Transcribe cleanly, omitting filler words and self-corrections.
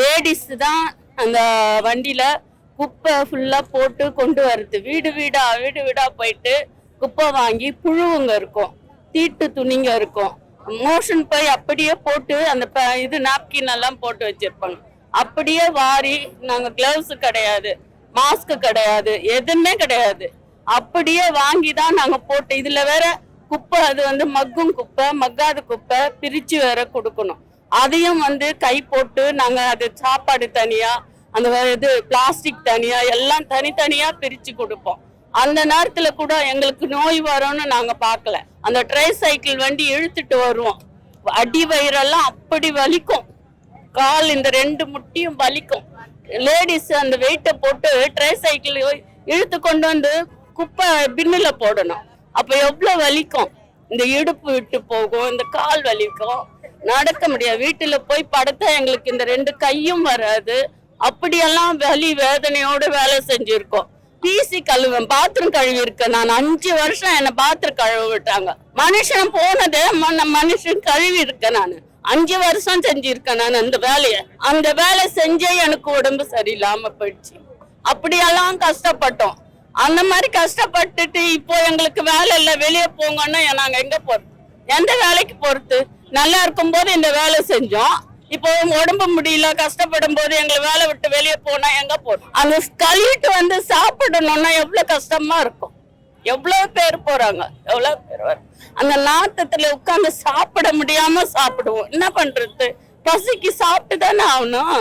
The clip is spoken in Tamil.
லேடிஸ் தான் அந்த வண்டியில குப்பை ஃபுல்லா போட்டு கொண்டு வருது. வீடு வீடா போயிட்டு குப்பை வாங்கி புழுவுங்க இருக்கும், தீட்டு துணிங்க இருக்கும். மோஷன் போய் அப்படியே போட்டு அந்த இது நாப்கின் எல்லாம் போட்டு வச்சிருப்பாங்க. அப்படியே வாரி, நாங்க கிளவுஸ் கிடையாது, மாஸ்க் கிடையாது, எதுவுமே கிடையாது. அப்படியே வாங்கி தான் நாங்க போட்டு, இதுல வேற குப்பை, அது மக்கும் குப்பை, மக்காத குப்பை பிரிச்சு வேற கொடுக்கணும். அதையும் கை போட்டு நாங்க அது சாப்பாடு தனியா, அந்த இது பிளாஸ்டிக் தனியா, எல்லாம் தனித்தனியா பிரிச்சு கொடுப்போம். அந்த நேரத்துல கூட எங்களுக்கு நோய் வரும்னு நாங்க பார்க்கல. அந்த ட்ரை சைக்கிள் வண்டி இழுத்துட்டு வருவோம், அடி வயிறெல்லாம் அப்படி வலிக்கும், கால் இந்த 2 முட்டியும் வலிக்கும். லேடிஸ் அந்த வெயிட்டை போட்டு ட்ரை சைக்கிள் இழுத்து கொண்டு குப்பை பின்னுல போடணும். அப்ப எவ்வளவு வலிக்கும், இந்த இடுப்பு விட்டு போகும், இந்த கால் வலிக்கும், நடக்க முடியாது. வீட்டுல போய் படுத்தா எங்களுக்கு இந்த 2 கையும் வராது. அப்படியெல்லாம் வலி வேதனையோட வேலை செஞ்சிருக்கோம். பிசி கழுவேன், பாத்ரூம் கழுவி இருக்கேன் நான். 5 வருஷம் என்ன பாத்ரூம் கழுவ விட்டாங்க. மனுஷன் போனது மனுஷன் கழுவி இருக்கேன் நான். 5 வருஷம் செஞ்சிருக்கேன் நான் அந்த வேலை செஞ்சே எனக்கு உடம்பு சரியில்லாம போயிடுச்சு. அப்படியெல்லாம் கஷ்டப்பட்டோம். அந்த மாதிரி கஷ்டப்பட்டுட்டு இப்போ எங்களுக்கு வேலை இல்லை, வெளியே போங்கன்னா நாங்க எங்க போறது, எந்த வேலைக்கு போறது? நல்லா இருக்கும் போது இந்த வேலை செஞ்சோம், இப்போ உடம்பு முடியல, கஷ்டப்படும் போது எங்களை வேலை விட்டு வெளியே போனா எங்க போறோம்? அந்த கழுவிட்டு சாப்பிடணும்னா எவ்வளவு கஷ்டமா இருக்கும். எவ்வளவு பேர் போறாங்க, எவ்வளவு பேர் அந்த நாத்தத்துல உட்கார்ந்து சாப்பிட முடியாம சாப்பிடுவோம். என்ன பண்றது? பசிக்கு சாப்பிட்டு தானே ஆகணும்.